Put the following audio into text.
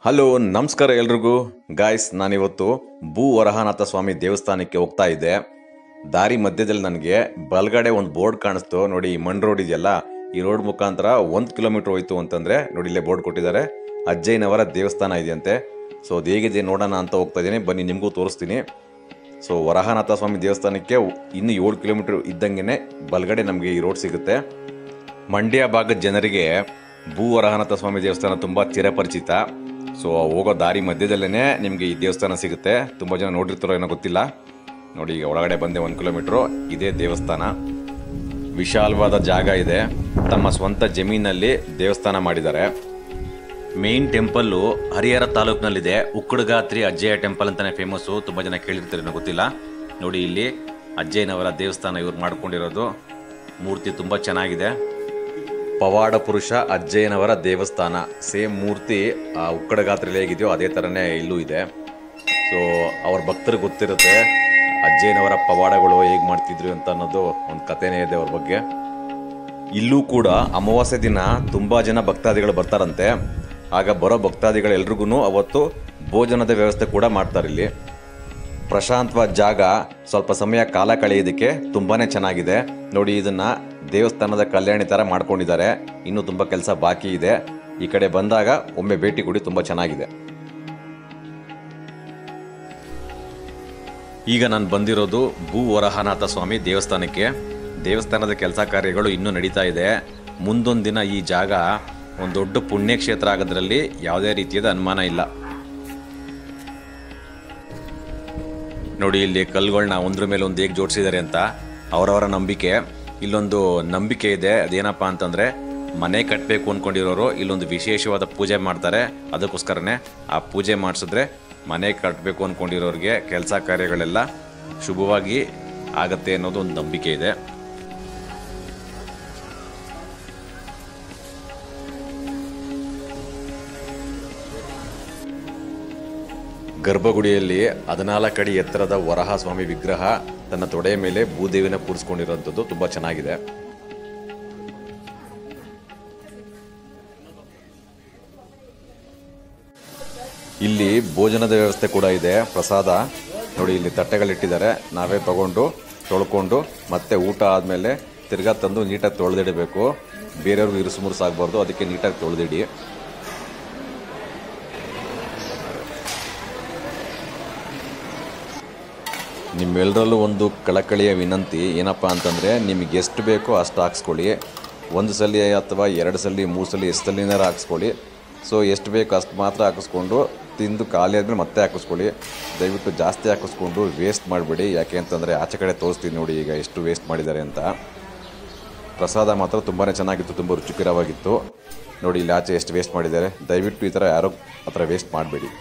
Hello ನಮಸ್ಕಾರ ಎಲ್ರಿಗೂ guys, ನಾನಿವತ್ತು ಭೂ ವರಹನಾಥ ಸ್ವಾಮಿ ದೇವಸ್ಥಾನಕ್ಕೆ ಹೋಗ್ತಾ ಇದ್ದೆ. ದಾರಿ ಮಧ್ಯದಲ್ಲಿ ನನಗೆ ಬಲಗಡೆ ಒಂದು ಬೋರ್ಡ್ ಕಾಣಿಸ್ತು. ನೋಡಿ, ಈ ಮಣ್ ರೋಡ್ ಇದೆಯಲ್ಲ, ಈ ರೋಡ್ ಮುಖಾಂತರ 1 ಕಿಲೋಮೀಟರ್ ಹೋಯ್ತು ಅಂತಂದರೆ ನೋಡಿ, ಇಲ್ಲೇ ಬೋರ್ಡ್ ಕೊಟ್ಟಿದ್ದಾರೆ, ಅಜ್ಜಯ್ಯನವರ ದೇವಸ್ಥಾನ ಇದೆಯಂತೆ. ಸೊ ಅದು ಹೇಗಿದೆ ನೋಡೋಣ ಅಂತ ಹೋಗ್ತಾ ಇದ್ದೀನಿ, ಬನ್ನಿ ನಿಮಗೂ ತೋರಿಸ್ತೀನಿ. ಸೊ ವರಹನಾಥ ಸ್ವಾಮಿ ದೇವಸ್ಥಾನಕ್ಕೆ ಇನ್ನು 7 ಕಿಲೋಮೀಟರ್ ಇದ್ದಂಗೆ ಬಲಗಡೆ ನಮಗೆ ಈ ರೋಡ್ ಸಿಗುತ್ತೆ. ಮಂಡ್ಯ ಭಾಗದ ಜನರಿಗೆ ಭೂ ವರಹನಾಥ ಸ್ವಾಮಿ ದೇವಸ್ಥಾನ ತುಂಬ ಚಿರಪರಿಚಿತ. ಸೊ ಹೋಗೋ ದಾರಿ ಮಧ್ಯದಲ್ಲೇ ನಿಮಗೆ ಈ ದೇವಸ್ಥಾನ ಸಿಗುತ್ತೆ. ತುಂಬ ಜನ ನೋಡಿರ್ತಾರೋ ಏನೋ ಗೊತ್ತಿಲ್ಲ. ನೋಡಿ, ಈಗ ಒಳಗಡೆ ಬಂದೆ 1 ಕಿಲೋಮೀಟ್ರು, ಇದೇ ದೇವಸ್ಥಾನ. ವಿಶಾಲವಾದ ಜಾಗ ಇದೆ, ತಮ್ಮ ಸ್ವಂತ ಜಮೀನಲ್ಲಿ ದೇವಸ್ಥಾನ ಮಾಡಿದ್ದಾರೆ. ಮೇನ್ ಟೆಂಪಲ್ಲು ಹರಿಹರ ತಾಲೂಕಿನಲ್ಲಿದೆ. ಉಕ್ಕಡಗಾತ್ರಿ ಅಜ್ಜಯ್ಯ ಟೆಂಪಲ್ ಅಂತಲೇ ಫೇಮಸ್ಸು. ತುಂಬ ಜನ ಕೇಳಿರ್ತಾರೆ ಏನೋ ಗೊತ್ತಿಲ್ಲ. ನೋಡಿ, ಇಲ್ಲಿ ಅಜ್ಜಯ್ಯನವರ ದೇವಸ್ಥಾನ ಇವ್ರು ಮಾಡ್ಕೊಂಡಿರೋದು. ಮೂರ್ತಿ ತುಂಬ ಚೆನ್ನಾಗಿದೆ. ಪವಾಡ ಪುರುಷ ಅಜ್ಜಯ್ಯನವರ ದೇವಸ್ಥಾನ ಸೇಮ್ ಮೂರ್ತಿ ಉಕ್ಕಡಗಾತ್ರೆಯಲ್ಲಿ ಹೇಗಿದೆಯೋ ಅದೇ ಥರನೇ ಇಲ್ಲೂ ಇದೆ. ಸೊ ಅವ್ರ ಭಕ್ತರಿಗೆ ಗೊತ್ತಿರುತ್ತೆ ಅಜ್ಜಯ್ಯನವರ ಪವಾಡಗಳು ಹೇಗೆ ಮಾಡ್ತಿದ್ರು ಅಂತ ಅನ್ನೋದು ಒಂದು ಕಥೆನೇ ಇದೆ ಅವ್ರ ಬಗ್ಗೆ. ಇಲ್ಲೂ ಕೂಡ ಅಮಾವಾಸ್ಯೆ ದಿನ ತುಂಬ ಜನ ಭಕ್ತಾದಿಗಳು ಬರ್ತಾರಂತೆ. ಆಗ ಬರೋ ಭಕ್ತಾದಿಗಳೆಲ್ರಿಗೂ ಅವತ್ತು ಭೋಜನದ ವ್ಯವಸ್ಥೆ ಕೂಡ ಮಾಡ್ತಾರೆ. ಇಲ್ಲಿ ಪ್ರಶಾಂತವಾದ ಜಾಗ, ಸ್ವಲ್ಪ ಸಮಯ ಕಾಲ ಕಳೆಯೋದಕ್ಕೆ ತುಂಬಾ ಚೆನ್ನಾಗಿದೆ. ನೋಡಿ, ಇದನ್ನು ದೇವಸ್ಥಾನದ ಕಲ್ಯಾಣಿ ಥರ ಮಾಡ್ಕೊಂಡಿದ್ದಾರೆ. ಇನ್ನೂ ತುಂಬ ಕೆಲಸ ಬಾಕಿ ಇದೆ. ಈ ಕಡೆ ಬಂದಾಗ ಒಮ್ಮೆ ಭೇಟಿ ಕೊಡಿ, ತುಂಬ ಚೆನ್ನಾಗಿದೆ. ಈಗ ನಾನು ಬಂದಿರೋದು ಭೂ ವರಹನಾಥ ಸ್ವಾಮಿ ದೇವಸ್ಥಾನಕ್ಕೆ. ದೇವಸ್ಥಾನದ ಕೆಲಸ ಕಾರ್ಯಗಳು ಇನ್ನೂ ನಡೀತಾ ಇದೆ. ಮುಂದೊಂದು ದಿನ ಈ ಜಾಗ ಒಂದು ದೊಡ್ಡ ಪುಣ್ಯಕ್ಷೇತ್ರ ಆಗೋದ್ರಲ್ಲಿ ಯಾವುದೇ ರೀತಿಯಾದ ಅನುಮಾನ ಇಲ್ಲ. ನೋಡಿ, ಇಲ್ಲಿ ಕಲ್ಲುಗಳನ್ನ ಒಂದ್ರ ಮೇಲೆ ಒಂದು ಹೇಗೆ ಜೋಡಿಸಿದ್ದಾರೆ ಅಂತ ಅವರವರ ನಂಬಿಕೆ. ಇಲ್ಲೊಂದು ನಂಬಿಕೆ ಇದೆ, ಅದೇನಪ್ಪ ಅಂತಂದರೆ ಮನೆ ಕಟ್ಟಬೇಕು ಅಂದ್ಕೊಂಡಿರೋರು ಇಲ್ಲೊಂದು ವಿಶೇಷವಾದ ಪೂಜೆ ಮಾಡ್ತಾರೆ. ಅದಕ್ಕೋಸ್ಕರನೇ ಆ ಪೂಜೆ ಮಾಡಿಸಿದ್ರೆ ಮನೆ ಕಟ್ಟಬೇಕು ಅಂದ್ಕೊಂಡಿರೋರಿಗೆ ಕೆಲಸ ಕಾರ್ಯಗಳೆಲ್ಲ ಶುಭವಾಗಿ ಆಗತ್ತೆ ಅನ್ನೋದು ಒಂದು ನಂಬಿಕೆ ಇದೆ. ಗರ್ಭಗುಡಿಯಲ್ಲಿ 14 ಅಡಿ ಎತ್ತರದ ವರಹ ಸ್ವಾಮಿ ವಿಗ್ರಹ ತನ್ನ ತೊಡೆಯ ಮೇಲೆ ಭೂದೇವಿನ ಕೂರಿಸ್ಕೊಂಡಿರುವಂಥದ್ದು ತುಂಬ ಚೆನ್ನಾಗಿದೆ. ಇಲ್ಲಿ ಭೋಜನದ ವ್ಯವಸ್ಥೆ ಕೂಡ ಇದೆ, ಪ್ರಸಾದ. ನೋಡಿ, ಇಲ್ಲಿ ತಟ್ಟೆಗಳಿಟ್ಟಿದ್ದಾರೆ. ನಾವೇ ತಗೊಂಡು ತೊಳ್ಕೊಂಡು ಮತ್ತೆ ಊಟ ಆದಮೇಲೆ ತಿರ್ಗಾ ತಂದು ನೀಟಾಗಿ ತೊಳೆದಿಡಬೇಕು. ಬೇರೆಯವ್ರಿಗೂ ಇರುಸು ಮುರುಸು ಆಗಬಾರ್ದು, ಅದಕ್ಕೆ ನೀಟಾಗಿ ತೊಳೆದಿಡಿ. ನಿಮ್ಮೆಲ್ಲರಲ್ಲೂ ಒಂದು ಕಳಕಳಿಯ ವಿನಂತಿ ಏನಪ್ಪ ಅಂತಂದರೆ, ನಿಮಗೆ ಎಷ್ಟು ಬೇಕೋ ಅಷ್ಟು ಹಾಕ್ಸ್ಕೊಳ್ಳಿ. 1 ಸಲ ಅಥವಾ 2 ಸಲ 3 ಸಲ ಎಷ್ಟು ಸಲಿನಾರು ಹಾಕ್ಸ್ಕೊಳ್ಳಿ. ಸೊ ಎಷ್ಟು ಬೇಕೋ ಅಷ್ಟು ಮಾತ್ರ ಹಾಕಿಸ್ಕೊಂಡು ತಿಂದು ಖಾಲಿ ಆದಮೇಲೆ ಮತ್ತೆ ಹಾಕಿಸ್ಕೊಳ್ಳಿ. ದಯವಿಟ್ಟು ಜಾಸ್ತಿ ಹಾಕಿಸ್ಕೊಂಡು ವೇಸ್ಟ್ ಮಾಡಬೇಡಿ. ಯಾಕೆ ಅಂತಂದರೆ ಆಚೆ ಕಡೆ ತೋರಿಸ್ತೀನಿ ನೋಡಿ ಈಗ ಎಷ್ಟು ವೇಸ್ಟ್ ಮಾಡಿದ್ದಾರೆ ಅಂತ. ಪ್ರಸಾದ ಮಾತ್ರ ತುಂಬಾ ಚೆನ್ನಾಗಿತ್ತು, ತುಂಬ ರುಚಿಕರವಾಗಿತ್ತು. ನೋಡಿ, ಇಲ್ಲಿ ಆಚೆ ಎಷ್ಟು ವೇಸ್ಟ್ ಮಾಡಿದ್ದಾರೆ. ದಯವಿಟ್ಟು ಈ ಥರ ಯಾರೋ ಆ ಥರ ವೇಸ್ಟ್ ಮಾಡಬೇಡಿ.